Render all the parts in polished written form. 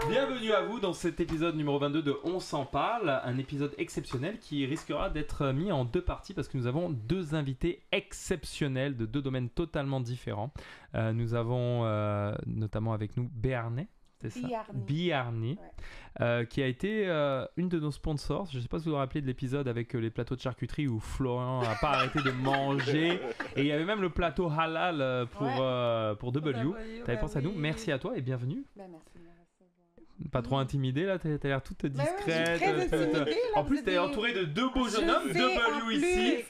Bienvenue à vous dans cet épisode numéro 22 de On s'en parle, un épisode exceptionnel qui risquera d'être mis en deux parties parce que nous avons deux invités exceptionnels de deux domaines totalement différents. Nous avons notamment avec nous Béarnais. C'est ça, Biarni, qui a été une de nos sponsors. Je ne sais pas si vous vous rappelez de l'épisode avec les plateaux de charcuterie où Florian n'a pas arrêté de manger. Et il y avait même le plateau halal pour W. Tu avais pensé à nous. Merci à toi et bienvenue. Merci. Pas trop intimidée là, t'as l'air toute discrète. En plus, t'es entourée de deux beaux jeunes hommes, W ici,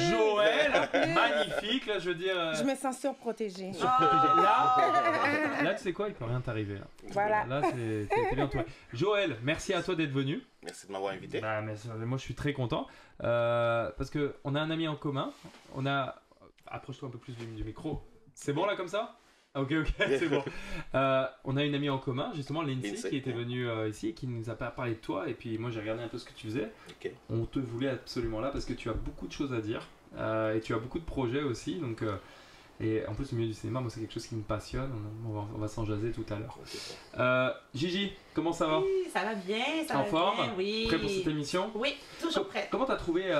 Joël, magnifique là, je veux dire. Je me sens surprotégée. Là, tu sais quoi, il peut rien t'arriver là. Voilà. Là, t'es bien entouré. Joël, merci à toi d'être venu. Merci de m'avoir invité. Moi, je suis très content parce que on a un ami en commun. Approche-toi un peu plus du micro. C'est bon là comme ça? Ok, c'est bon. On a une amie en commun, justement, Lindsay, qui était venue ici et qui nous a parlé de toi. Et puis moi, j'ai regardé un peu ce que tu faisais. Okay. On te voulait absolument là parce que tu as beaucoup de choses à dire et tu as beaucoup de projets aussi. Donc, et en plus, le milieu du cinéma, moi, c'est quelque chose qui me passionne. On va s'en jaser tout à l'heure. Okay. Gigi, comment ça va? Oui, ça va bien. En forme? Bien, oui. Prêt pour cette émission? Oui, toujours prêt. Comment t'as trouvé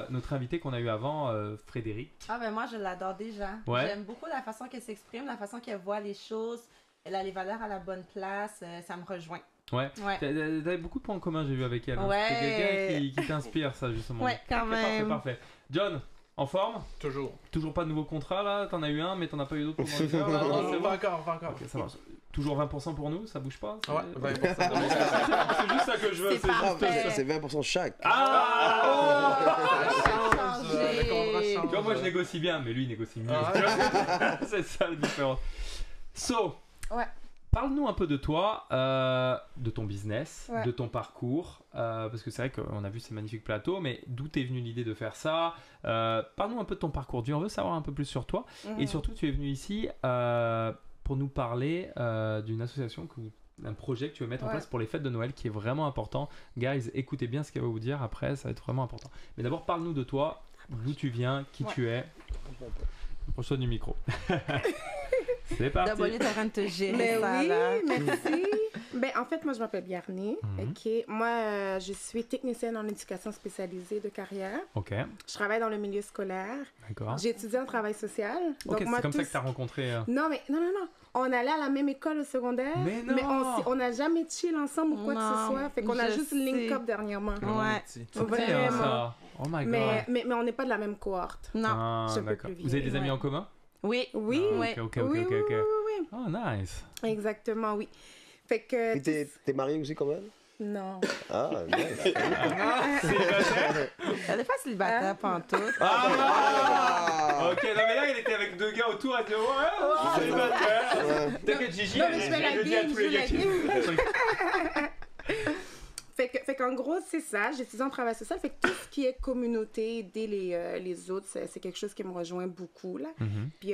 notre invité qu'on a eu avant, Frédéric? Ah ben moi, je l'adore déjà. Ouais. J'aime beaucoup la façon qu'elle s'exprime, la façon qu'elle voit les choses. Elle a les valeurs à la bonne place. Ça me rejoint. Ouais. T'avais beaucoup de points en commun, j'ai vu avec elle. Ouais. C'est quelqu'un qui t'inspire, ça, justement. Ouais, quand même. Parfait. John, en forme? Toujours. Toujours pas de nouveau contrat, là? T'en as eu un, mais t'en as pas eu d'autres pendant une heure, là? Non, c'est pas encore. Ok, ça marche. Toujours 20% pour nous, ça bouge pas? Ouais, 20%. C'est juste ça que je veux. C'est parfait. C'est 20% chaque. Tu vois, moi je négocie bien, mais lui il négocie mieux. C'est ça la différence. Ouais. Parle-nous un peu de toi, de ton business, de ton parcours, parce que c'est vrai qu'on a vu ces magnifiques plateaux, mais d'où t'es venue l'idée de faire ça? Parle-nous un peu de ton parcours. On veut savoir un peu plus sur toi. Et surtout, tu es venu ici pour nous parler d'une association, d'un projet que tu veux mettre en place pour les fêtes de Noël, qui est vraiment important. Guys, écoutez bien ce qu'elle va vous dire après, ça va être vraiment important. Mais d'abord, parle-nous de toi, d'où tu viens, qui tu es. Approche-toi du micro. C'est parti. D'abord, il est en train de te gérer. Mais ça, oui, là. merci. En fait, moi, je m'appelle Biarni. Moi, je suis technicienne en éducation spécialisée de carrière. Ok. Je travaille dans le milieu scolaire. D'accord. J'ai étudié en travail social. Ok, donc, moi, c'est comme ça que tu as rencontré... Non. On allait à la même école au secondaire, mais on n'a jamais chill ensemble ou quoi que ce soit. Fait qu'on a juste link-up dernièrement. Ouais. Vraiment. Ça. Oh my God. Mais on n'est pas de la même cohorte. Non. Je peux d'accord. plus Vous avez des vieille, amis en commun? Oui. Oui. Ok. Oui. Oh, nice. Exactement, oui. Fait que... T'es mariée aussi quand même? Non. Ah, nice. Elle n'est pas célibataire pantoute. Ok, non mais là il était avec deux gars autour, elle dit ouais, célibataire. T'inquiète Gigi, non, mais je fais la game, tous les gars qui... Fait qu'en gros, c'est ça. J'étudie en travail social. Fait que tout ce qui est communauté, aider les autres, c'est quelque chose qui me rejoint beaucoup, là. Puis,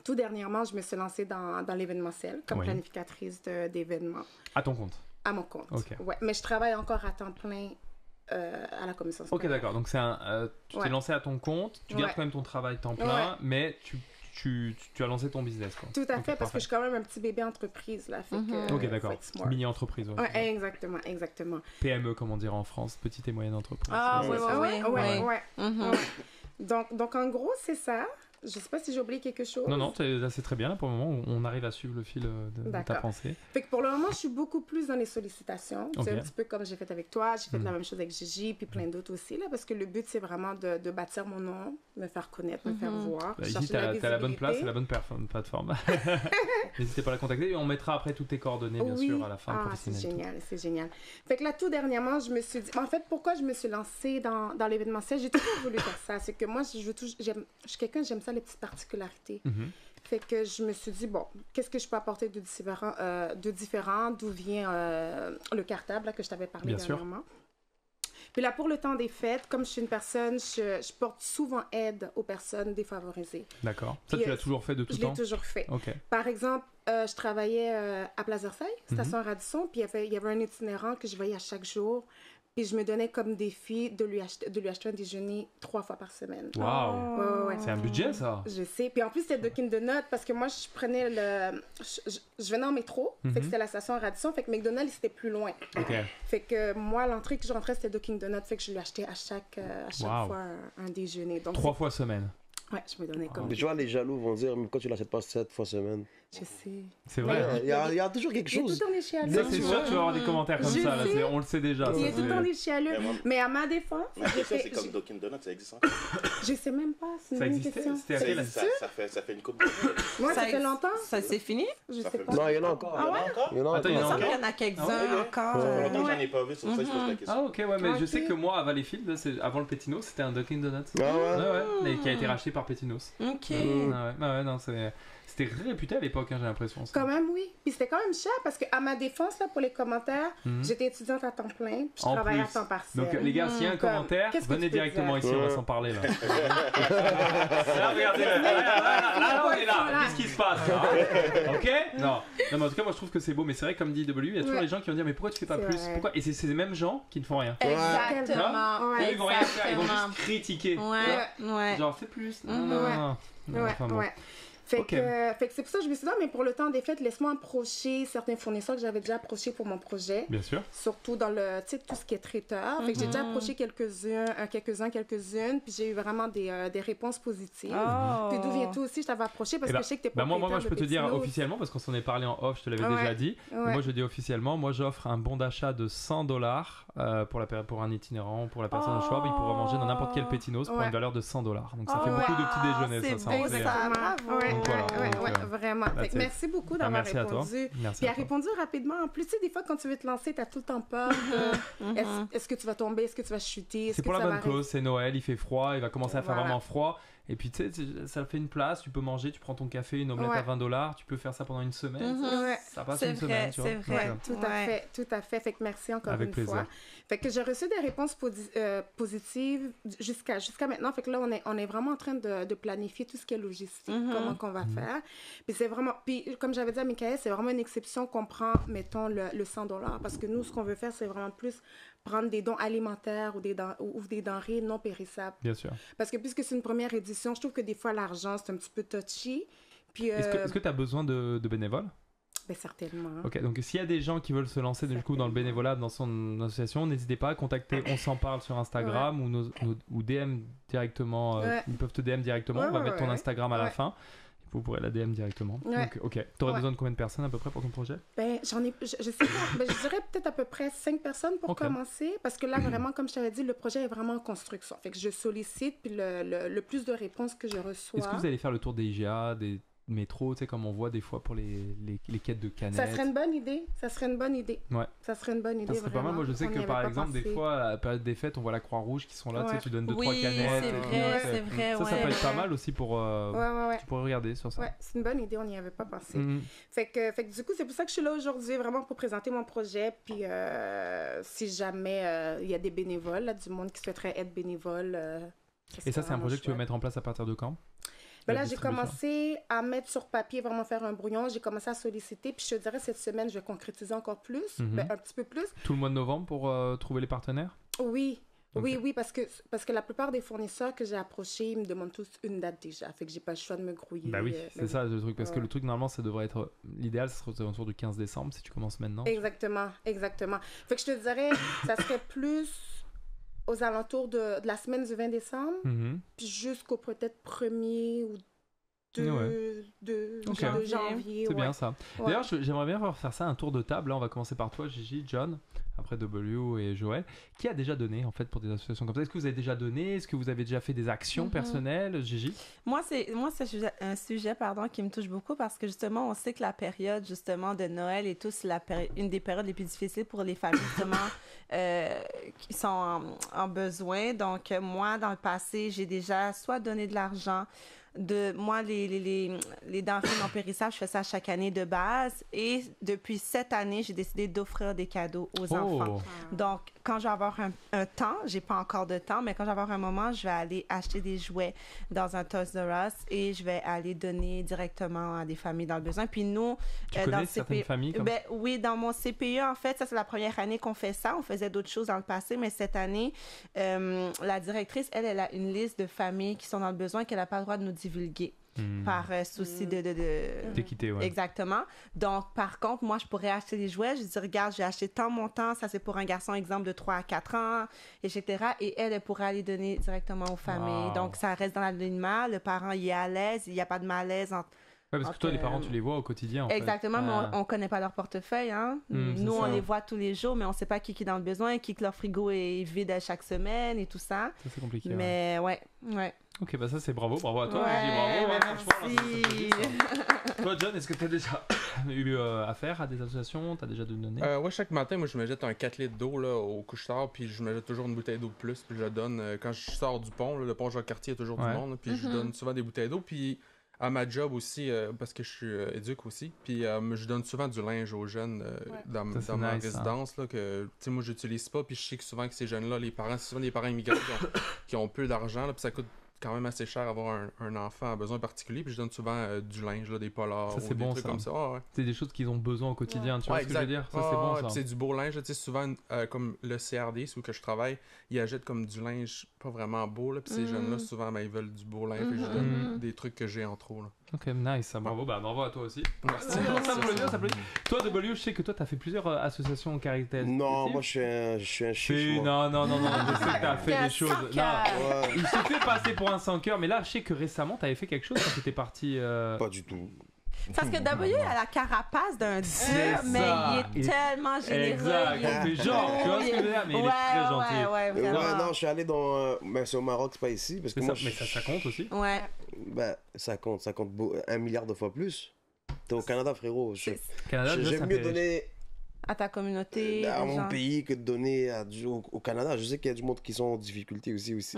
tout dernièrement, je me suis lancée dans l'événementiel comme planificatrice d'événements. À ton compte? À mon compte. Okay. Ouais, mais je travaille encore à temps plein à la commission scolaire. Ok, d'accord. Donc, tu t'es lancée à ton compte, tu gardes quand même ton travail temps plein, mais tu as lancé ton business, quoi. Tout à fait, parce que je suis quand même un petit bébé entreprise, là. Fait que, ok, d'accord. Mini-entreprise, ouais. Ouais, exactement. PME, comme on dirait en France, petite et moyenne entreprise. Ah, ouais. Donc, en gros, c'est ça. Je sais pas si j'ai oublié quelque chose. Non, c'est très bien. Là, pour le moment, on arrive à suivre le fil de ta pensée. Fait que pour le moment, je suis beaucoup plus dans les sollicitations. Okay. C'est un petit peu comme j'ai fait avec toi. J'ai fait la même chose avec Gigi, puis plein d'autres aussi, là, parce que le but, c'est vraiment de bâtir mon nom, me faire connaître, me faire voir. Ici, tu as la bonne place et la bonne plateforme. N'hésitez pas à la contacter. Et on mettra après toutes tes coordonnées, bien sûr, à la fin professionnelle. C'est génial. Fait que là, tout dernièrement, je me suis dit... En fait, pourquoi je me suis lancée dans l'événementiel? J'ai toujours voulu faire ça. C'est que moi, je suis quelqu'un, j'aime ça, les petites particularités. Fait que je me suis dit, bon, qu'est-ce que je peux apporter de différent, d'où vient le cartable là, que je t'avais parlé dernièrement. Puis là, pour le temps des fêtes, comme je suis une personne, je porte souvent aide aux personnes défavorisées. D'accord. Ça, tu l'as toujours fait de tout temps? Je l'ai toujours fait. Okay. Par exemple, je travaillais à Place Versailles, station Radisson, puis il y avait un itinérant que je voyais à chaque jour. Puis je me donnais comme défi de lui acheter un déjeuner 3 fois par semaine. Waouh! Ouais. C'est un budget, ça? Je sais. Puis en plus, c'était Dunkin' Donuts parce que moi, je prenais je venais en métro. Fait que c'était la station Radisson. Fait que McDonald's, c'était plus loin. OK. Fait que moi, l'entrée que je rentrais, c'était Dunkin' Donuts. Fait que je lui achetais à chaque fois un déjeuner. Donc, 3 fois semaine. Ouais, je me donnais comme... Mais tu vois, les jaloux vont dire, mais pourquoi tu l'achètes pas 7 fois semaine? Je sais. C'est vrai. Il y a toujours quelque chose. Il y a tout le temps des chialeux. Ça, c'est sûr, tu vas avoir des commentaires comme ça. Là, on le sait déjà. Il y a tout le temps des chialeux. Mais à ma défense... Ma question, c'est comme Dunkin' Donuts, ça existe encore? Je sais même pas. C'est une bonne question. Ça fait une couple de... Moi, ça fait longtemps. Ça c'est fini? Je sais pas. Non, il y en a encore. Ah ouais? Il y en a Attends, encore. Il y en a quelques-uns encore. Ça fait longtemps que j'en ai pas vu, c'est pour ça que je pose la question. Ah ok, ouais, mais je sais que moi, à Valleyfield, avant le Pétino, c'était un Dunkin' Donuts. Ah ouais? Ouais, mais qui a été racheté par Pétinos. Ok. Ouais, non, c'était réputé à l'époque, hein, j'ai l'impression. Quand même, oui. Puis c'était quand même cher parce qu'à ma défense, là, pour les commentaires, j'étais étudiante à temps plein, puis je travaillais à temps partiel. Donc, les gars, s'il y a un commentaire, venez directement ici, on va s'en parler là. Là, regardez, là, on est là. Qu'est-ce qui se passe là? Ok? Non, mais en tout cas, moi je trouve que c'est beau, mais c'est vrai, comme dit W, il y a toujours les gens qui vont dire, mais pourquoi tu fais pas plus? Pourquoi? Et c'est les mêmes gens qui ne font rien. Exactement. Ils vont rien faire, ils vont juste critiquer. Ouais. Genre, fais plus. Non. Enfin, bon. Fait que c'est pour ça que je me suis dit, mais pour le temps des fêtes, laisse-moi approcher certains fournisseurs que j'avais déjà approchés pour mon projet. Bien sûr. Surtout dans le, tu sais, tout ce qui est traiteur. Fait que j'ai déjà approché quelques-unes, puis j'ai eu vraiment des réponses positives. Puis d'où viens-tu aussi, je t'avais approché parce que je sais que t'es pas moi, je peux te dire officiellement, parce qu'on s'en est parlé en off, je te l'avais déjà dit. Moi, je dis officiellement, moi, j'offre un bon d'achat de $100 pour un itinérant, pour la personne au choix. Il pourra manger dans n'importe quel Pétinos pour une valeur de $100. Donc ça fait beaucoup de petits déjeuners, ça en fait. Vraiment. Merci beaucoup d'avoir répondu. Merci. Puis a répondu rapidement. En plus, tu sais, des fois, quand tu veux te lancer, t'as tout le temps peur. Est-ce que tu vas tomber? Est-ce que tu vas chuter? C'est pour la bonne cause. C'est Noël, il fait froid, il va commencer à faire vraiment froid. Et puis, tu sais, ça fait une place, tu peux manger, tu prends ton café, une omelette à $20, tu peux faire ça pendant une semaine. Ça passe une semaine, tu vois. C'est vrai, tout à fait. Fait que merci encore Avec une plaisir. fois. Fait que j'ai reçu des réponses positives jusqu'à maintenant. Fait que là, on est vraiment en train de planifier tout ce qui est logistique, comment qu'on va faire. Puis c'est vraiment... Puis comme j'avais dit à Michael, c'est vraiment une exception qu'on prend, mettons, le $100. Parce que nous, ce qu'on veut faire, c'est vraiment plus prendre des dons alimentaires ou des denrées non périssables. Bien sûr. Parce que puisque c'est une première édition, je trouve que des fois, l'argent, c'est un petit peu touchy. Puis, est-ce que tu as besoin de bénévoles? Ben, certainement. Ok, donc s'il y a des gens qui veulent se lancer du coup dans le bénévolat dans son association, n'hésitez pas à contacter On s'en parle sur Instagram ou DM directement. Ils peuvent te DM directement. On va mettre ton Instagram à la fin. Vous pourrez la DM directement. Donc, ok. Tu aurais besoin de combien de personnes à peu près pour ton projet? Ben, je sais pas. Ben, je dirais peut-être à peu près 5 personnes pour commencer. Parce que là, vraiment, comme je t'avais dit, le projet est vraiment en construction. Fait que je sollicite, puis le plus de réponses que je reçois. Est-ce que vous allez faire le tour des IGA, des métros, tu sais, comme on voit des fois pour les quêtes de canettes? Ça serait une bonne idée. Ouais. Ça serait une bonne idée. Ça serait vraiment. pas mal. Moi, je sais que par exemple, des fois, à la période des fêtes, on voit la Croix-Rouge qui sont là, tu sais, tu donnes 2-3 canettes. C'est vrai. Ça peut être pas mal aussi pour. Tu pourrais regarder sur ça. Ouais, c'est une bonne idée, on n'y avait pas pensé. Fait que du coup, c'est pour ça que je suis là aujourd'hui, vraiment pour présenter mon projet. Puis si jamais il y a des bénévoles, là, du monde qui souhaiterait être bénévole. Et ça, c'est un projet que tu veux mettre en place à partir de quand? Ben là, j'ai commencé à mettre sur papier, vraiment faire un brouillon. J'ai commencé à solliciter. Puis je te dirais, cette semaine, je vais concrétiser encore plus, un petit peu plus. Tout le mois de novembre pour trouver les partenaires? Oui. Okay. Oui, parce que la plupart des fournisseurs que j'ai approchés, ils me demandent tous une date déjà. Fait que j'ai pas le choix de me grouiller. Bah oui, c'est ça le truc. Parce que le truc, normalement, ça devrait être... L'idéal, ça serait autour du 15 décembre si tu commences maintenant. Exactement. Fait que je te dirais, ça serait plus aux alentours de la semaine du 20 décembre, puis jusqu'au peut-être 1er ou 2 janvier. C'est bien ça. D'ailleurs, j'aimerais bien faire ça, un tour de table. Là, on va commencer par toi, Gigi, John, après W et Joël. Qui a déjà donné, en fait, pour des associations comme ça? Est-ce que vous avez déjà donné? Est-ce que vous avez déjà fait des actions personnelles, Gigi? Moi, c'est un sujet qui me touche beaucoup parce que, justement, on sait que la période, justement, de Noël est tous une des périodes les plus difficiles pour les familles, justement, qui sont en besoin. Donc, moi, dans le passé, j'ai déjà soit donné de l'argent, moi, les denrées non périssables, je fais ça chaque année de base. Et depuis cette année, j'ai décidé d'offrir des cadeaux aux enfants. Donc, quand je vais avoir un temps, j'ai pas encore de temps, mais quand je vais avoir un moment, je vais aller acheter des jouets dans un Toys R Us et je vais aller donner directement à des familles dans le besoin. Puis nous, tu connais certaines familles comme... oui, dans mon CPE, en fait, ça c'est la première année qu'on fait ça. On faisait d'autres choses dans le passé, mais cette année, la directrice, elle a une liste de familles qui sont dans le besoin qu'elle n'a pas le droit de nous divulguer. Par souci d'équité, ouais. Exactement. Donc, par contre, moi, je pourrais acheter des jouets. Je dis, regarde, j'ai acheté tant montant, ça c'est pour un garçon, exemple, de 3 à 4 ans, etc. Et elle pourrait aller donner directement aux familles. Wow. Donc, ça reste dans l'anonymat. Le parent, il est à l'aise. Il n'y a pas de malaise entre... Ouais, parce que toi, les parents, tu les vois au quotidien. Exactement, mais on ne connaît pas leur portefeuille. Hein? Nous, on les voit tous les jours, mais on ne sait pas qui est dans le besoin, qui que leur frigo est vide à chaque semaine et tout ça. Ça, c'est compliqué. Mais ouais. Ok, bah ça, c'est bravo à toi. Ouais, bravo. Merci. Toi, John, est-ce que tu as déjà eu affaire à des associations? Tu as déjà donné? Ouais, chaque matin, moi, je me jette un 4 litres d'eau là, au couche-tard, puis je me jette toujours une bouteille d'eau de plus, puis je la donne. Quand je sors du pont, là, le pont Jacques-Cartier, il y a toujours du monde, là, puis je donne souvent des bouteilles d'eau, puis à ma job aussi, parce que je suis éduque aussi, puis je donne souvent du linge aux jeunes dans ma résidence, là, que moi j'utilise pas, puis je sais que souvent que ces jeunes-là, les parents, c'est souvent des parents immigrants qui ont peu d'argent, puis ça coûte quand même assez cher avoir un enfant à besoin particulier, puis je donne souvent du linge, là, des polars, ça, ou des trucs comme ça. C'est des choses qu'ils ont besoin au quotidien, tu vois ce que je veux dire? Ça, c'est bon, ça. C'est du beau linge, tu sais, souvent, comme le CRD, où que je travaille, ils achètent comme du linge pas vraiment beau, là, puis ces jeunes-là, souvent, ils veulent du beau linge, puis je donne des trucs que j'ai en trop, là. Ok, nice, bravo, bravo à toi aussi. Merci. Ça s'applaudit. Toi, W, je sais que toi, t'as fait plusieurs associations caritaires. Non, moi, je suis un chiche. Non, je sais que t'as fait des choses. Non, il s'est fait passer pour un sans cœur, mais là, je sais que récemment, t'avais fait quelque chose quand t'étais parti. Pas du tout. Parce que W a la carapace d'un dieu, mais il est tellement généreux. Exact, il fait genre, tu vois ce que je veux dire, mais il est très gentil. Ouais, vraiment. Non, je suis allé dans... Mais c'est au Maroc, c'est pas ici. Parce que mais moi, ça compte aussi. Ouais. Ben, ça compte 1 milliard de fois plus. T'es au Canada, frérot. Canada, j'aime mieux donner à ta communauté, à mon pays que de donner au Canada. Je sais qu'il y a du monde qui sont en difficulté ici aussi,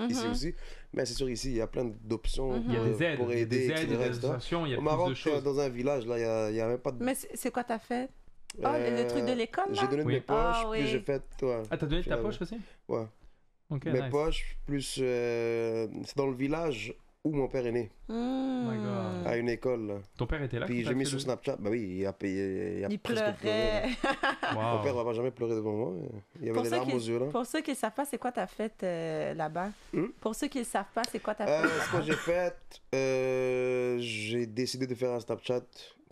mais c'est sûr ici il y a plein d'options il y a des aides, pour aider, il y a des associations, il y a au Maroc, plus de choses. dans un village là, il y a même pas de... Mais c'est quoi t'as fait? Le truc de l'école là? J'ai donné de mes poches, puis j'ai fait... Ah, t'as donné de ta poche aussi? Ouais. Okay, mes poches, plus c'est dans le village où mon père est né. À une école. Là. Ton père était là? Puis j'ai mis sur Snapchat. Bah oui, il a payé. Il pleurait. Mon père va jamais pleurer devant moi. Il y avait des larmes aux yeux là. Pour ceux qui ne savent pas, c'est quoi t'as fait là-bas? Pour ceux qui ne savent pas, c'est quoi t'as fait? Ce que j'ai fait, j'ai décidé de faire un Snapchat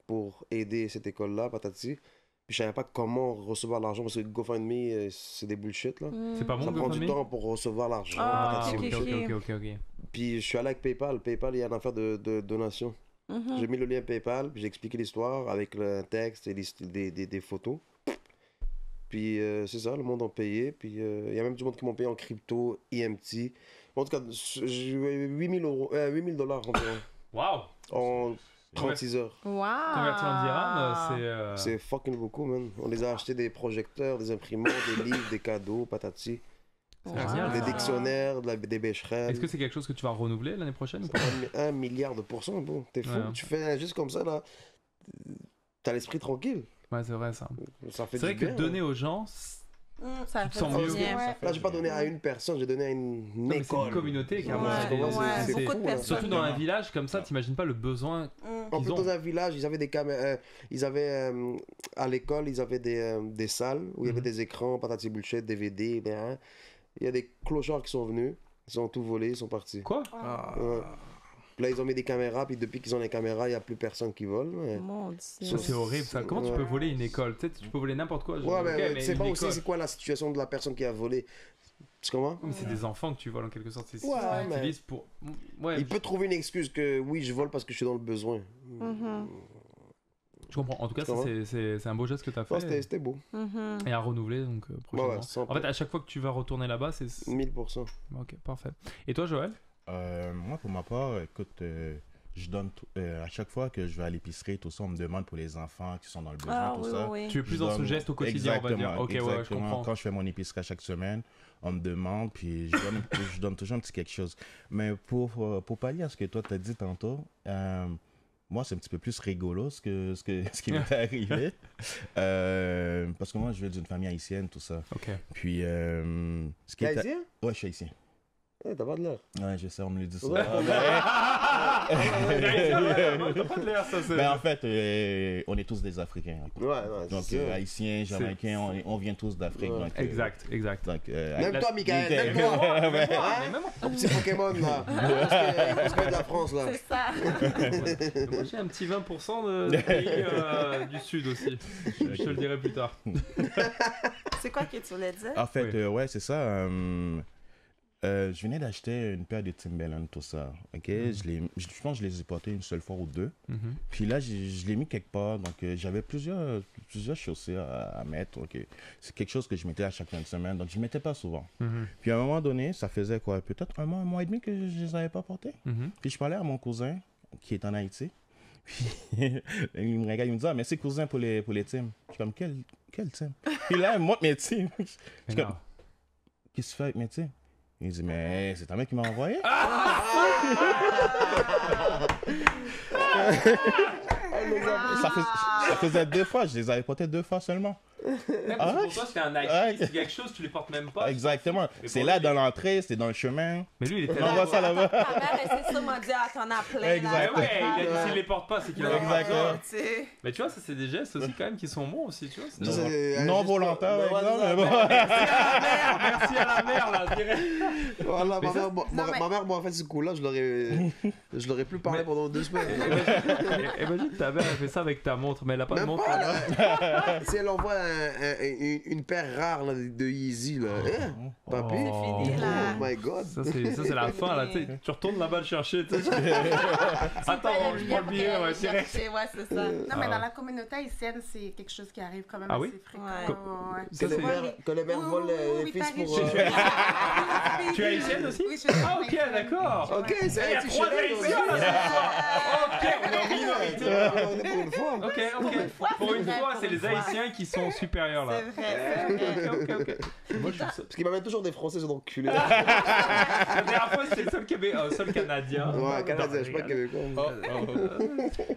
pour aider cette école-là, patati. Puis je savais pas comment recevoir l'argent parce que GoFundMe, c'est des bullshit là. C'est pas bon, ça prend du temps pour recevoir l'argent. Ok. Puis je suis allé avec PayPal. PayPal, il y a une affaire de donation. J'ai mis le lien PayPal, puis j'ai expliqué l'histoire avec le texte et des photos. Puis c'est ça, le monde a payé. Puis il y a même du monde qui m'ont payé en crypto, EMT. En tout cas, j'ai eu 8 000 $ environ. Waouh! En 36 heures. Wow! Converti en dirham, c'est fucking beaucoup, man. On les a acheté des projecteurs, des imprimantes, des livres, des cadeaux, patati. Des dictionnaires, des bêcherelles. Est-ce que c'est quelque chose que tu vas renouveler l'année prochaine ou pas? 1 milliard de %, bon. T'es fou. Tu fais juste comme ça, là. T'as l'esprit tranquille. Ouais, c'est vrai, ça. C'est vrai que donner aux gens... Ça tu te sens mieux. Là, j'ai pas donné à une personne, j'ai donné à une école. C'est une communauté, carrément. C'est beaucoup de personnes. Surtout dans un village comme ça, t'imagines pas le besoin En plus, dans un village, ils avaient des caméras. À l'école, ils avaient des salles où il y avait des écrans, patati bullshit, DVD. Ben, il y a des clochards qui sont venus, ils ont tout volé, ils sont partis. Quoi? Là, ils ont mis des caméras, puis depuis qu'ils ont les caméras, il n'y a plus personne qui vole. Ouais. Mon Dieu. Ça, c'est horrible, ça. Comment tu peux voler une école? Tu sais, tu peux voler n'importe quoi. Mais tu sais pas aussi c'est quoi la situation de la personne qui a volé. Tu comprends? C'est des enfants que tu voles en quelque sorte. C'est mais... pour... il peut trouver une excuse que oui, je vole parce que je suis dans le besoin. Je comprends. En tout cas, c'est un beau geste que tu as fait. C'était beau. Et à renouveler donc prochainement. En fait, à chaque fois que tu vas retourner là-bas, c'est 1000%. Ok, parfait. Et toi, Joël? Moi, pour ma part, écoute, je donne à chaque fois que je vais à l'épicerie, tout ça, on me demande pour les enfants qui sont dans le besoin, tout ça. Tu es plus dans ce geste au quotidien, on va dire. Ok, exactement. ouais, je comprends. Quand je fais mon épicerie chaque semaine, on me demande, puis je donne toujours un petit quelque chose. Mais pour pallier à ce que toi t'as dit tantôt, moi c'est un petit peu plus rigolo ce qui m'est arrivé. Parce que moi je viens d'une famille haïtienne, tout ça. Ok. Puis ce qui T'es haïtien? Ouais, je suis haïtien. T'as pas de l'air. Ouais, je sais, on me le dit ça. Ouais. T'as pas de l'air, ça, c'est... Mais en fait, on est tous des Africains. Ouais, Donc, c'est ça. haïtiens, jamaïcains, on vient tous d'Afrique. Ouais. Donc, Exact. donc, Même toi, Michael, même Michael. toi. Mais Hein? même Ton petit Pokémon, là. On se met de la France, là. C'est ça. moi, j'ai un petit 20% de pays du Sud aussi. Je te le dirai plus tard. C'est quoi que tu voulais dire? En fait, Oui. ouais, c'est ça. Je venais d'acheter une paire de Timberland, tout ça. Ok, je pense que je les ai portés une seule fois ou deux. Puis là, je l'ai mis quelque part. Donc, j'avais plusieurs chaussures à mettre. Ok, c'est quelque chose que je mettais à chaque fin de semaine. Donc, je ne mettais pas souvent. Puis à un moment donné, ça faisait quoi? Peut-être un mois et demi que je ne les avais pas portés. Puis je parlais à mon cousin qui est en Haïti. Puis il me regarde, il me dit, ah, mais c'est cousin pour les teams. Je suis comme, quel team? Puis là, il me montre mes teams. Je suis comme, qu'est-ce que tu fais avec mes teams? Il dit, mais c'est ta mère qui m'a envoyé. Ça faisait 2 fois, je les avais portés 2 fois seulement. Même pour toi, c'est un Nike, c'est quelque chose, tu les portes même pas. Exactement. C'est là dans l'entrée, c'est dans le chemin. Mais lui, il était On envoie ça là-bas. Ta mère, elle s'est sûrement dit, ah, t'en as plein. Exact. Mais ouais, il a dit s'il les porte pas, c'est qu'il en a pas Exactement. besoin. Mais tu vois, ça c'est des gestes aussi quand même qui sont bons aussi, tu vois. Non volontaire, Ouais, exemple, c'est ça. mais bon. Merci à la mère, là, direct. Voilà, Mais ça, ma mère, moi, en fait, ce coup-là, je l'aurais plus parlé pendant 2 semaines. Imagine ta mère, elle fait ça avec ta montre, mais elle a pas de Même montre. pas, là. Si elle envoie une paire rare là, de Yeezy, là. Hein? Papy? C'est fini, là. Oh my God. Ça, c'est la fin, là, tu sais. Tu retournes là-bas le chercher, tu sais. Attends, je prends le billet, ouais, direct. Ouais, c'est ça. Non, mais dans la communauté haïtienne, c'est quelque chose qui arrive quand même Ah assez oui? fréquent. Ouais. Ouais. Ça, c'est... Que les mères volent les oui, fils t'arrives pour... chez Tu es haïtienne aussi? Oui, je suis Ah, ok, d'accord. Ok, c'est Il y a un 3 haïtiens, là, ce soir. Ok, on est en minorité. On est pour une fois. Ok. Pour une fois, c'est les haïtiens qui sont supérieurs, là. C'est vrai. Ok. Moi, je suis Parce qu'ils m'amènent toujours des Français, c'est donc culé. La dernière fois, c'était le seul Canadien. Ouais, Canadien, je suis pas québécois.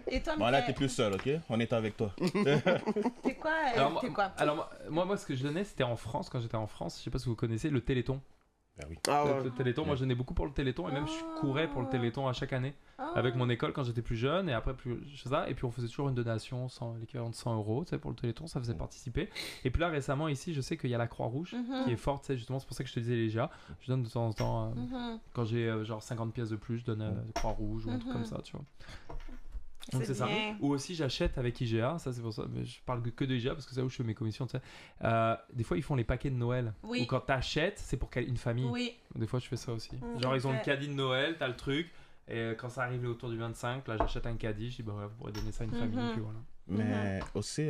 Et toi, Bon, là, t'es Miguel, plus seul, ok? On est avec toi. t'es quoi? Alors, moi, ce que je donnais, c'était en France, quand j'étais en France, je sais pas si vous connaissez, le Téléthon. Ben oui. Ah ouais. Le Téléthon, moi, je donnais beaucoup pour le Téléthon, et même je courais pour le Téléthon à chaque année, avec mon école quand j'étais plus jeune, et après, et puis on faisait toujours une donation, l'équivalent de 100 €, tu sais, pour le Téléthon, ça faisait participer. Et puis là, récemment, ici, je sais qu'il y a la Croix-Rouge, qui est forte, tu sais, justement, c'est pour ça que je te disais, les GA, je donne de temps en temps, quand j'ai genre 50 pièces de plus, je donne Croix-Rouge ou un truc comme ça, tu vois. Donc c'est ça. bien. Ou aussi j'achète avec IGA, ça c'est pour ça, mais je parle que de IGA parce que c'est là où je fais mes commissions, tu sais. Des fois ils font les paquets de Noël. Oui. Ou quand t'achètes, c'est pour une famille. Oui. Des fois je fais ça aussi. Genre ils ont le caddie de Noël, t'as le truc, et quand ça arrive autour du 25, là j'achète un caddie, je dis bah ouais, vous pourrez donner ça à une famille, puis voilà. Mais aussi,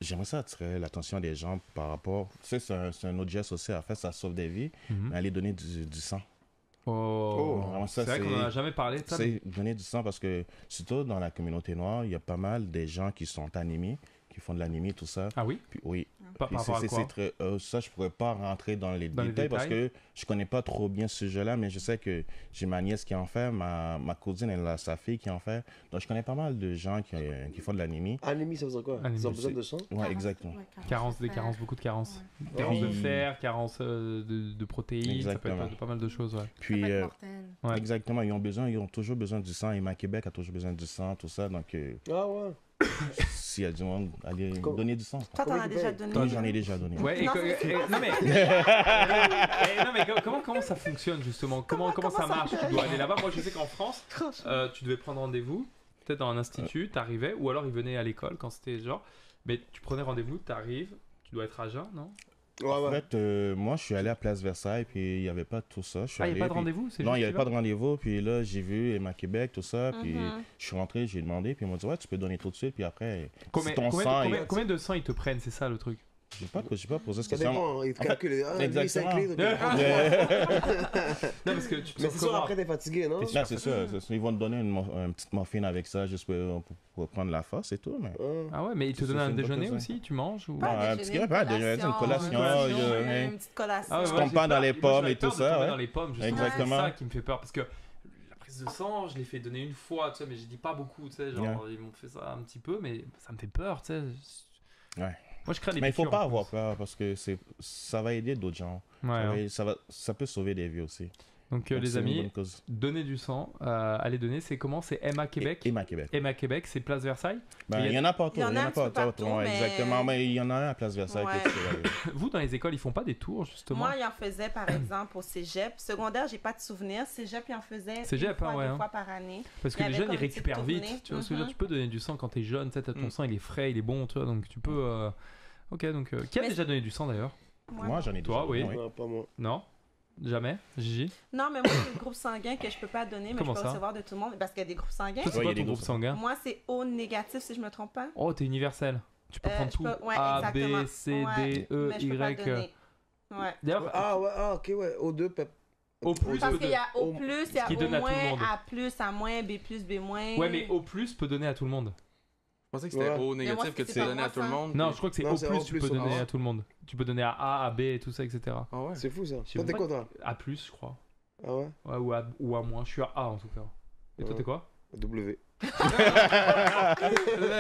j'aimerais ça attirer l'attention des gens par rapport... Tu sais, c'est un autre geste aussi à faire, ça sauve des vies, mais aller donner du sang. Oh, ça, c'est vrai qu'on n'en a jamais parlé de ça. C'est donner du sang parce que, surtout dans la communauté noire, il y a pas mal de gens qui sont anémiques, qui font de l'anémie, tout ça. Ah oui? Puis, oui. Par rapport à quoi? Ça, je pourrais pas rentrer dans les détails parce que je connais pas trop bien ce sujet-là, mais je sais que j'ai ma nièce qui en fait, ma cousine, elle a sa fille qui en fait. Donc, je connais pas mal de gens qui font de l'anémie. Anémie, ça veut dire quoi? Ils ont besoin de sang? Ouais, exactement. Carences, beaucoup de carences. Ouais. Carences de fer, carences de protéines, Exactement. ça peut être pas mal de choses, ouais. Puis, Ça peut être mortel. Ouais. exactement, ils ont toujours besoin du sang. Et ma Québec a toujours besoin du sang, tout ça. Donc, Ah ouais. s'il y a du monde, allez donner du sang. Toi, t'en as déjà donné. Toi, j'en ai déjà donné. Ouais, Non, non mais, non mais comment ça fonctionne justement? Comment ça marche? Tu dois aller là-bas. Moi, je sais qu'en France, tu devais prendre rendez-vous, peut-être dans un institut, t'arrivais, ou alors ils venaient à l'école quand c'était genre. Mais tu prenais rendez-vous, t'arrives, tu dois être à jeun, non? En fait, moi, je suis allé à Place Versailles, puis il n'y avait pas tout ça. Il n'y avait pas de rendez-vous? Non, il n'y avait pas de rendez-vous. Puis là, j'ai vu Emma Québec, tout ça. Puis je suis rentré, j'ai demandé. Puis ils m'ont dit, ouais, tu peux donner tout de suite. Puis après, Combien de sang ils te prennent? C'est ça le truc. J'ai pas posé cette Ça question. dépend, ils te calculent. Ah, lui, exactement. 5 litres. Non, parce que tu te Mais sens c'est sûr, comment? après, t'es fatigué, non? Là, c'est sûr. Ils vont te donner une petite morphine avec ça juste pour prendre la force et tout. Mais... Ah ouais, mais ils te Ça donnent fait un une bonne déjeuner chose, aussi? Tu manges ou... Pas Ah, un parce déjeuner, que, pas un déjeuner, une collation, une petite collation. Ah ouais, Tu ouais, tombes j'ai pas dans peur. les Moi, pommes j'avais et tout peur de ça, tomber ouais. dans les pommes, justement. Exactement. C'est ça qui me fait peur parce que la prise de sang, je l'ai fait donner une fois, tu sais, mais j'ai dit pas beaucoup, tu sais, genre ils m'ont fait ça un petit peu, mais ça me fait peur, tu sais. Ouais. Moi, je crains les Mais il faut piqûres, pas en avoir plus. peur parce que ça va aider d'autres gens. Ouais, hein. Ça peut sauver des vies aussi. Donc, Donc, les c'est une amis, bonne cause. donnez du sang, allez donner, c'est comment? C'est Emma Québec? Emma Québec. Emma Québec, c'est Place Versailles? Ben, il y en a partout. Il y en a un petit peu partout, ouais, mais- exactement. Mais il y en a un à Place Versailles. Ouais. que tu peux aller. Vous, dans les écoles, ils font pas des tours, justement? Moi, il en faisait, par exemple, au cégep. Secondaire, j'ai pas de souvenir. Cégep, il en faisait Cégep, une fois, ouais, deux hein. fois par année. Parce que il y les avait jeunes, comme ils une petite récupèrent vite. tournée. Tu vois ce que je veux dire? Tu peux donner du sang quand t'es jeune, tu sais, ton sang, il est frais, il est bon, tu vois, donc tu peux... Ok, donc... qui a Mais- déjà donné du sang, d'ailleurs? Moi, j'en ai Toi, déjà. oui. Non, pas moi. Non? Jamais? Gigi? Non, mais moi, j'ai le groupe sanguin que je peux pas donner, mais Comment je peux ça? recevoir de tout le monde. Parce qu'il y a des groupes sanguins. Toi, c'est Ouais, il y quoi a ton des groupe groupes sanguin? Moi, c'est O négatif, si je me trompe pas. Oh, t'es universel. Tu peux prendre Je tout. peux- ouais, A, exactement. B, C, Ouais, D, E, mais je peux pas Y. donner. Ouais. D'ailleurs, Ah, ouais, ah, ok, ouais. O2, au plus, Parce peut qu'il y a O+, Au- il y a qui O-, donne à tout le monde. A+, A-, B+, B-. Ouais, mais au plus peut donner à tout le monde. Je pensais que c'était Ouais. O Mais négatif moi, que c'est tu pas donnais moi, à tout le ça. monde. Non, puis- je crois que c'est Non, au c'est plus O+, tu peux au donner plus. à tout le monde. Tu peux donner à A, à B et tout ça, etc. Ah ouais. C'est fou, ça. Je sais Toi, t'es pas- quoi, toi? A plus, je crois. Ah ouais? Ouais, ou à moins. Je suis à A en tout cas. Et toi, Ouais. t'es quoi? W.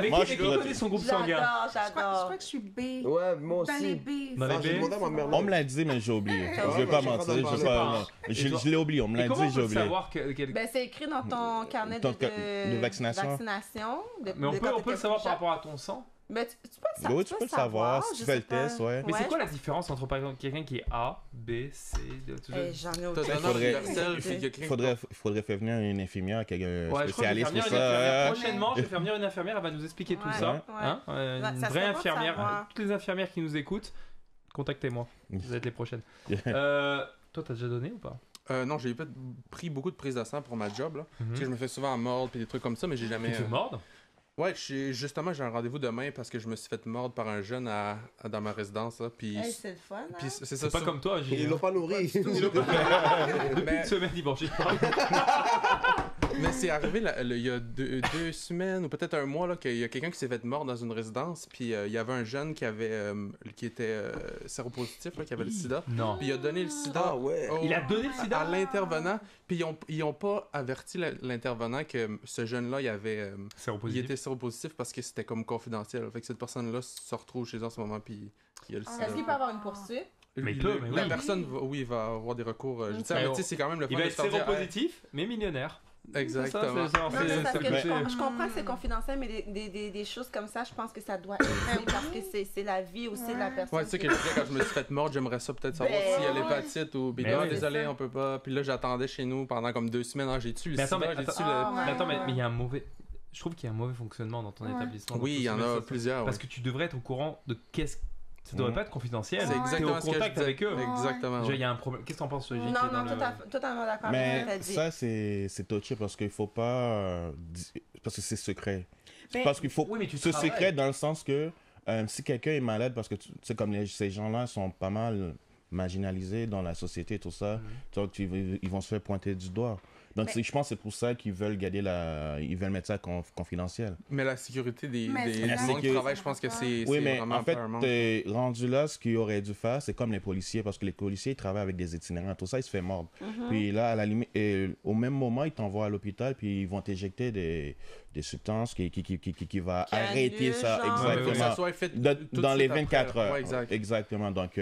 Mais Moi, qui je connaît son groupe sanguin? J'adore, Je crois j'adore. que je suis B. Ouais, moi Dans les aussi. B. Dans les Ah, j'ai B? demandé à ma mère. On me l'a dit, mais j'ai oublié. Ah, Je vais ouais, pas je suis en mentir. train de Je parler. vais pas- Et Je toi? je l'ai oublié. On me Et l'a comment dit, on j'ai peut oublié. savoir que... Ben, c'est écrit dans ton carnet Ton de vaccination. Mais on peut le savoir par rapport à ton sang? Mais tu peux le savoir. Oui, tu peux le savoir si je tu fais sais le pas. test, ouais. Mais c'est Ouais, quoi la différence entre, par exemple, quelqu'un qui est A, B, C, D, tout ça? J'en ai T'as aucun. donné faudrait- universel, puis il y a quelqu'un Il faudrait faire venir une infirmière, quelqu'un Ouais, je crois que spécialiste pour l'infirmière, ça. prochainement, je vais faire venir une infirmière, elle va nous expliquer tout Ouais, ça. ouais. Hein Ouais, une ça vraie serait bon de infirmière. savoir. Toutes les infirmières qui nous écoutent, contactez-moi. Vous êtes les prochaines. Toi, t'as déjà donné ou pas? Non, j'ai pris beaucoup de prises de sang pour ma job, là. Mhm. Parce que je me fais souvent mordre puis des trucs comme ça, mais j'ai jamais... Tu te mordes? Ouais, justement, j'ai un rendez-vous demain parce que je me suis fait mordre par un jeune dans ma résidence, là. Puis, Hey, c'est le fun, hein? puis c'est ça. C'est pas comme toi, Gilles. Ils l'ont pas nourri. Depuis Mais- une semaine, il mange pas. Mais c'est arrivé il y a deux semaines ou peut-être un mois là, qu'il y a quelqu'un qui s'est fait mordre dans une résidence. Puis il y avait un jeune qui était séropositif, là, qui avait le sida. Non. Puis il a donné le sida. Ah ouais. au- Il a donné le sida? à l'intervenant. Puis ils ont pas averti l'intervenant que ce jeune-là, C'est il oppositif. était séropositif parce que c'était comme confidentiel. Fait que cette personne-là se retrouve chez eux en ce moment. Puis il a le sida. Est-ce qu'il peut avoir une poursuite? Mais il peut, mais La oui. personne va avoir des recours. Je dis, Mais mais tu sais, c'est quand même le Il fun va de être se faire dire, séropositif, mais millionnaire. hey, exactement. Non, mais parce que c'est- je comprends que c'est confidentiel, mais des choses comme ça, je pense que ça doit être parce que c'est la vie aussi de la personne. Ouais, tu sais que je disais, quand je me suis fait mordre, j'aimerais ça peut-être savoir Ben, s'il y a ouais. l'hépatite ou... Puis Mais là, oui. désolé, C'est ça. on peut pas. Puis là, j'attendais chez nous pendant comme 2 semaines. Ah, j'ai-tu le Mais attends, sida, mais j'ai-tu attends. le... Ah, Mais attends, ouais. mais il y a un mauvais... Je trouve qu'il y a un mauvais fonctionnement dans ton Ouais. établissement. Oui, il y en a plusieurs. Parce ouais. que tu devrais être au courant de qu'est-ce... Ça devrait pas être confidentiel. C'est T'es exactement au ce que je contact disais. avec eux. Exactement. Déjà, ouais. il y a un problème. Qu'est-ce que t'en penses, Gilles, qui est Non, dans non, le- totalement d'accord avec ce que t'as Mais dit. ça, c'est touché parce qu'il faut pas. Parce que c'est secret. Mais- Parce qu'il faut. Oui, mais tu Ce travailles. secret dans le sens que si quelqu'un est malade, parce que tu sais, comme ces gens-là sont pas mal marginalisés dans la société et tout ça, donc ils vont se faire pointer du doigt. Donc je pense que c'est pour ça qu'ils veulent garder ils veulent mettre ça confidentiel. Mais la sécurité des Mais c'est du la monde qui sécurité. travaille, je pense que c'est Oui, mais vraiment en fait, paramount. rendu là, ce qu'ils auraient dû faire, c'est comme les policiers, parce que les policiers ils travaillent avec des itinérants, tout ça, ils se font mordre. Puis là, à la limite, au même moment, ils t'envoient à l'hôpital, puis ils vont t'injecter des substances qui va Qui arrêter annulent, ça. genre. Ouais, faut que ça Exactement. soit fait tout de Dans les suite 24 après. heures. Ouais, exact. Exactement. Donc,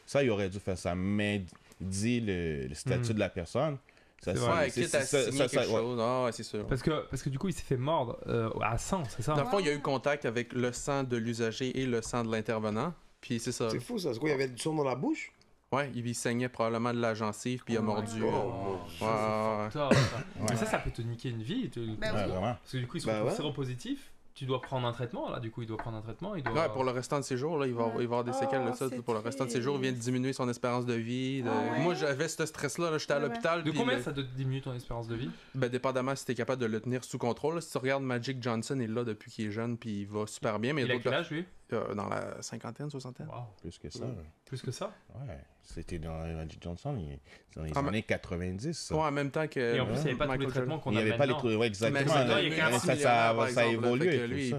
ça, il aurait dû faire ça. Mais dit le statut de la personne, ça, C'est c'est- vrai. Ouais, quitte à ça- signer ça- quelque ouais. chose. Ah, ouais, c'est sûr. Parce que du coup, il s'est fait mordre à sang, c'est ça? Dans le fond, il y a eu contact avec le sang de l'usager et le sang de l'intervenant. Puis c'est ça. C'est fou, ça. C'est quoi, il y avait du son dans la bouche? Ouais, il saignait probablement de la gencive, puis il a mordu. Oh, Ouais, mon Dieu. ouais, ouais. Top, ça. Mais ça peut te niquer une vie. Ben Ouais, oui. vraiment. Parce que du coup, ils sont Bah tous ouais. séropositifs. Tu dois prendre un traitement, là. Du coup, il doit prendre un traitement. Il doit... Ouais, pour le restant de ses jours, là, il va avoir des séquelles de ça. c'est Pour le restant de ses jours, il vient de diminuer son espérance de vie. ouais. Moi, j'avais ce stress-là, là, j'étais à Ouais. l'hôpital. De puis combien ça te diminue ton espérance de vie? Ben, dépendamment si t'es capable de le tenir sous contrôle. là. Si tu regardes Magic Johnson, il est là depuis qu'il est jeune, puis il va super bien. Mais Il a d'autres quel âge, lui? dans la cinquantaine, soixantaine. Wow. Plus que ça. Plus que ça? Ouais. C'était dans Magic Johnson dans les années 90. Ça. Ouais, en même temps que. Et en plus, il n'y avait pas tous les traitements qu'on a maintenant. Il n'y avait pas les trucs. Ouais, exactement. Ça a évolué.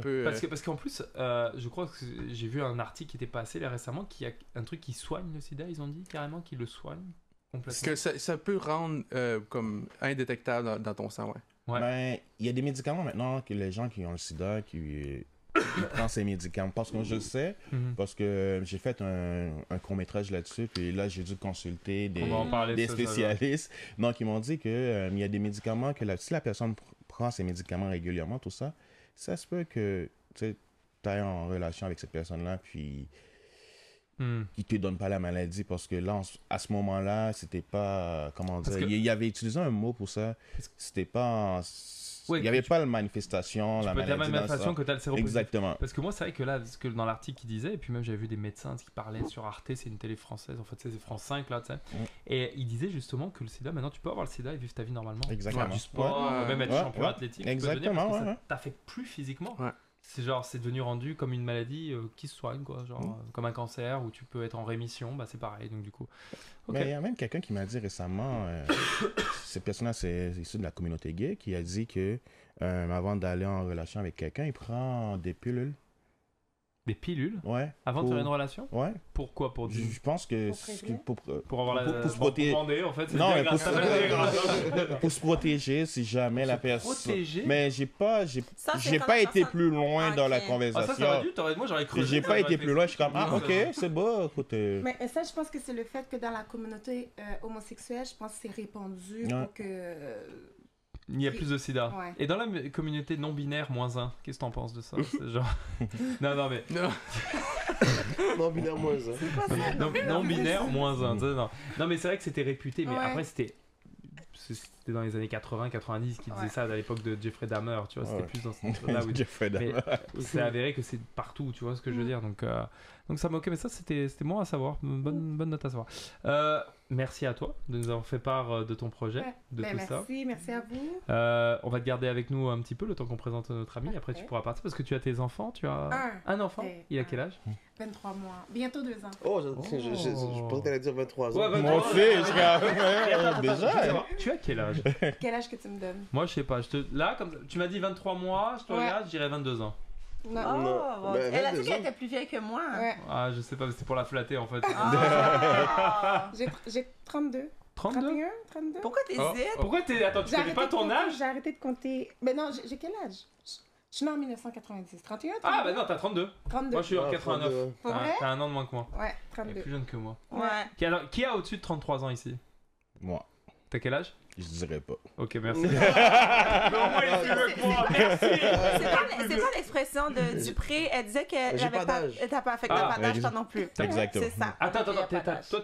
Parce qu'en plus, je crois que j'ai vu un article qui était passé là récemment qui a un truc qui soigne le sida, ils ont dit carrément qu'ils le soignent complètement. Parce que ça peut rendre comme indétectable dans ton sang, ouais. Ben, il y a des médicaments maintenant que les gens qui ont le sida, qui prennent ces médicaments. Parce que je le sais, parce que j'ai fait un court-métrage là-dessus, puis là, j'ai dû consulter des spécialistes. Donc, ils m'ont dit qu'il y a des médicaments que si la personne prend ces médicaments régulièrement, tout ça, ça se peut que tu ailles en relation avec cette personne-là, puis qui te donne pas la maladie, parce que là, à ce moment-là, c'était pas, comment dire, il avait utilisé un mot pour ça, c'était pas, il n'y avait pas la manifestation, la maladie. La manifestation que tu as le séropositif. Exactement. Parce que moi, c'est vrai que là, dans l'article, il disait, et puis même j'avais vu des médecins qui parlaient sur Arte, c'est une télé française, en fait, c'est France 5, là, tu sais. Et il disait justement que le sida, maintenant, tu peux avoir le sida et vivre ta vie normalement. Exactement. Faire du sport, même être champion athlétique. Exactement. Ça t'affecte plus physiquement. Ouais. C'est devenu rendu comme une maladie qui se soigne, quoi. Genre, comme un cancer où tu peux être en rémission, bah c'est pareil, donc du coup. Okay. Il y a même quelqu'un qui m'a dit récemment, cette personne-là, c'est issu de la communauté gay, qui a dit que avant d'aller en relation avec quelqu'un, il prend des pilules. Des pilules? Ouais. Avant de faire une relation? Ouais. Pourquoi? Je pense que pour avoir la pour se protéger. En fait, non, mais pour se protéger si jamais la personne. Protéger? Mais j'ai pas été plus loin dans la conversation. Ah, ça aurait dû, moi j'aurais cru. J'ai pas été plus loin, je suis comme ok, c'est bon, écoute. Mais ça, je pense que c'est le fait que dans la communauté homosexuelle, je pense que c'est répandu pour que. Il y a plus de sida. Ouais. Et dans la communauté non-binaire, -1, qu'est-ce que t'en penses de ça? Genre... non, mais... Non-binaire, -1. C'est quoi ça? Non-binaire, -1. Non, mais c'est vrai que c'était réputé, mais après, c'était dans les années 80-90 qui disait ça à l'époque de Jeffrey Dahmer, tu vois, c'était plus dans ce sens-là. Jeffrey Dahmer. C'est avéré que c'est partout, tu vois ce que je veux dire. Donc ça m'a mais ça c'était bon à savoir, bonne note à savoir. Merci à toi de nous avoir fait part de ton projet, tout ça. Merci à vous. On va te garder avec nous un petit peu le temps qu'on présente notre ami. Après tu pourras partir parce que tu as tes enfants, tu as un enfant. Il a quel âge? 23 mois, bientôt 2 ans. Oh, je pensais que t'allais dire 23 ans. Ouais, moi aussi, déjà. Tu as quel âge? Quel âge que tu me donnes? Moi, je sais pas. Là, comme tu m'as dit 23 mois, je te regarde, je dirais 22 ans. Non. Elle a dit qu'elle était plus vieille que moi. Ouais. Ah, je sais pas, c'est pour la flatter en fait. J'ai 32. 32? 31, 32. Pourquoi t'hésites? Pourquoi attends, tu connais pas ton âge? J'ai arrêté de compter. Mais non, j'ai quel âge? Je suis née en 1990. 31, 32? Ah, bah non, t'as 32. 32. Moi, je suis en 89. Pour vrai? T'as un an de moins que moi. Ouais, T'es 32. plus jeune que moi. Ouais. Qui a au-dessus de 33 ans ici? Moi. T'as quel âge? Je dirais pas. Ok, merci. Mais au moins, il est plus vieux que moi. Merci. C'est pas l'expression de Dupré. Elle disait qu'elle J'ai n'avait pas d'âge. T'as pas d'âge, toi non plus. Exactement. C'est ça. Attends,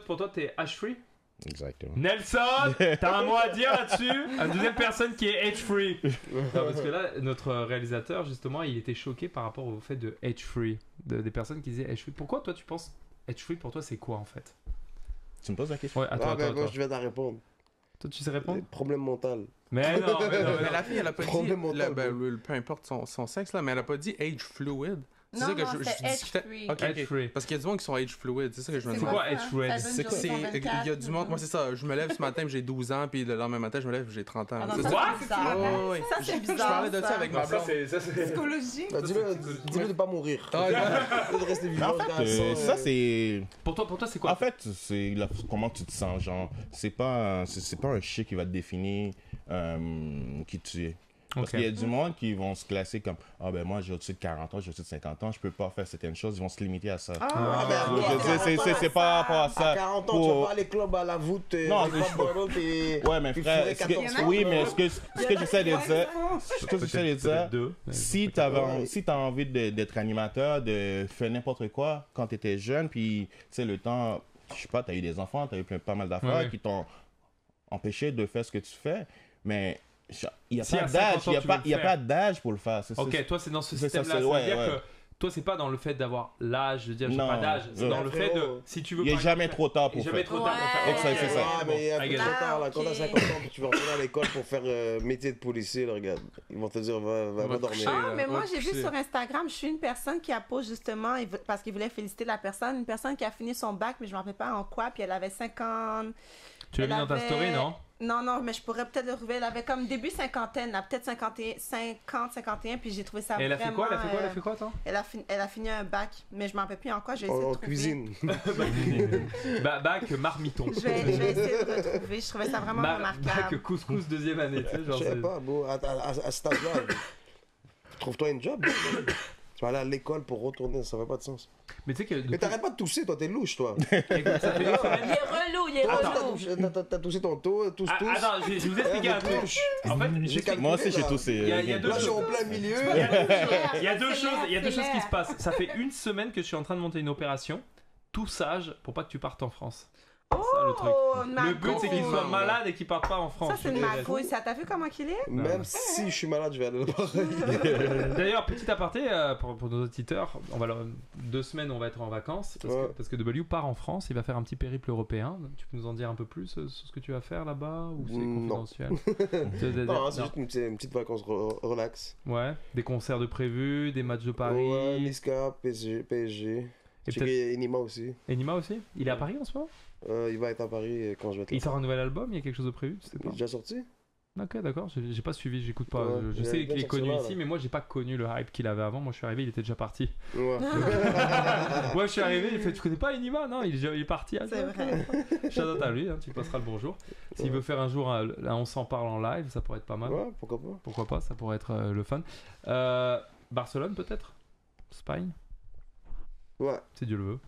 pour toi, t'es age-free? Exactement. Nelson, t'as un mot à dire là-dessus? Une deuxième personne qui est age-free. Non, parce que là, notre réalisateur, justement, il était choqué par rapport au fait de age-free. Des personnes qui disaient age-free. Pourquoi toi, tu penses age-free, pour toi, c'est quoi en fait? Tu me poses la question? Ouais, attends. Moi, je viens d'en répondre. Toi, tu sais répondre? Problème mental. Mais non. Mais la fille, elle a pas dit. Problème mental. Peu importe son sexe, là, mais elle a pas dit age fluid. C'est Non, ça que non, c'est discutais. age-free. Age-free. Parce qu'il y a du monde qui sont age fluid, c'est ça que je me C'est demande. quoi age fluid? Il y a du monde, moi c'est ça, je me lève ce matin, j'ai 12 ans, puis le lendemain matin, je me lève, j'ai 30 ans. Ah non, C'est ça, ça. c'est bizarre. Oh, oui. Ça, c'est bizarre. Je parlais de ça avec ma blonde. Psychologie. Dis-le de pas mourir. De rester Mais vivant. en fait, ça c'est. Pour toi, c'est quoi? En fait, c'est comment tu te sens, genre. C'est pas un chiffre qui va te définir qui tu es. Parce qu'il y a du monde qui vont se classer comme ah ben moi j'ai au-dessus de 40 ans, j'ai au-dessus de 50 ans, je peux pas faire certaines choses, ils vont se limiter à ça. C'est pas rapport à ça. À 40 ans, tu vas pas aller club à la voûte. Non, ouais, mais frère, ce que j'essaie de dire, si t'as envie d'être animateur, de faire n'importe quoi quand t'étais jeune, puis tu sais le temps, je sais pas, t'as eu des enfants, t'as eu pas mal d'affaires qui t'ont empêché de faire ce que tu fais, mais il n'y a pas d'âge pour le faire. Ok, toi c'est dans ce système-là. Ça veut dire que toi, c'est pas dans le fait d'avoir l'âge, je veux dire, j'ai pas d'âge, c'est dans le fait de, si tu veux. Il n'est jamais trop tard pour faire. Jamais trop tard pour faire. C'est ça. Mais il y a trop tard, là. Quand t'as 50 ans, tu vas retourner à l'école pour faire métier de policier, là, regarde. Ils vont te dire, va dormir. Ah, mais moi, j'ai vu sur Instagram, je suis une personne qui a posé justement, parce qu'il voulait féliciter la personne, une personne qui a fini son bac, mais je ne me rappelle pas en quoi, puis elle avait 50... Tu l'as mis dans ta story, non? Non, mais je pourrais peut-être le retrouver. Elle avait comme début cinquantaine, là, peut-être 50, 51, puis j'ai trouvé ça et vraiment... Elle a fait quoi, attends? Elle a fini un bac, mais je m'en rappelle plus en quoi, je vais essayer de trouver. Cuisine. Bac marmiton. Je vais essayer de retrouver, je trouvais ça vraiment remarquable. Bac couscous deuxième année, tu sais, genre... Je sais pas, bon, à cet âge-là, trouve-toi un job. Tu vas aller à l'école pour retourner, ça fait pas de sens. Mais tu sais que... Mais t'arrêtes pas de tousser, toi, t'es louche, toi. Écoute, ça fait une semaine... Il est relou. T'as toussé ton taux, tous. Attends, je vais vous expliquer un truc. En fait, moi aussi j'ai toussé. Il y a deux là, je suis choses. en plein milieu. Il y a deux choses qui se passent. Ça fait une semaine que je suis en train de monter une opération. Tout sage pour pas que tu partes en France. C'est ça le truc. Le but c'est qu'il soit malade et qu'il parte pas en France. Ça c'est une magouille. Ça t'as vu comment qu'il est? Même si je suis malade, je vais aller le pareil. D'ailleurs, petit aparté pour nos auditeurs, 2 semaines on va être en vacances parce que W part en France, il va faire un petit périple européen. Tu peux nous en dire un peu plus sur ce que tu vas faire là-bas ou c'est confidentiel? Non, c'est juste une petite vacance relax. Ouais, des concerts de prévus, des matchs de Paris. Ouais, Niska, PSG. Et peut-être Enima aussi. Enima aussi? Il est à Paris en ce moment? Il va être à Paris quand je vais être là. Il sort un nouvel album, il y a quelque chose de prévu? Il est déjà sorti? Ok, d'accord, j'ai pas suivi, j'écoute pas. Ouais, je sais qu'il est connu là, ici, mais moi j'ai pas connu le hype qu'il avait avant. Moi je suis arrivé, il était déjà parti. Ouais. Moi je suis arrivé, il fait tu connais pas Enima? Non, il est parti. C'est vrai. Shout-out à lui, tu passeras le bonjour. S'il veut faire un jour on s'en parle en live, ça pourrait être pas mal. Ouais, pourquoi pas. Pourquoi pas, ça pourrait être le fun. Barcelone peut-être? Spain? Ouais. Si Dieu le veut.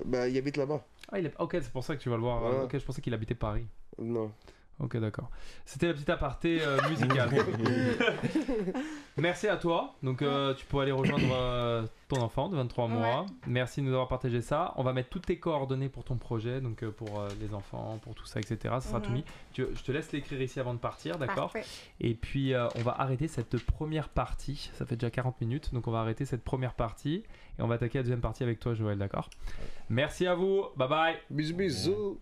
Bah, il habite là-bas. Ah, ok, c'est pour ça que tu vas le voir. Ouais. Ok, je pensais qu'il habitait Paris. Non. Ok, d'accord. C'était la petite aparté musicale. Merci à toi. Donc, tu peux aller rejoindre ton enfant de 23 mois. Merci de nous avoir partagé ça. On va mettre toutes tes coordonnées pour ton projet, donc pour les enfants, pour tout ça, etc. Ça sera tout mis. Je te laisse l'écrire ici avant de partir, d'accord? Et puis, on va arrêter cette première partie. Ça fait déjà 40 minutes, donc on va arrêter cette première partie et on va attaquer la deuxième partie avec toi, Joël, d'accord? Merci à vous. Bye bye. Bisous, bisous.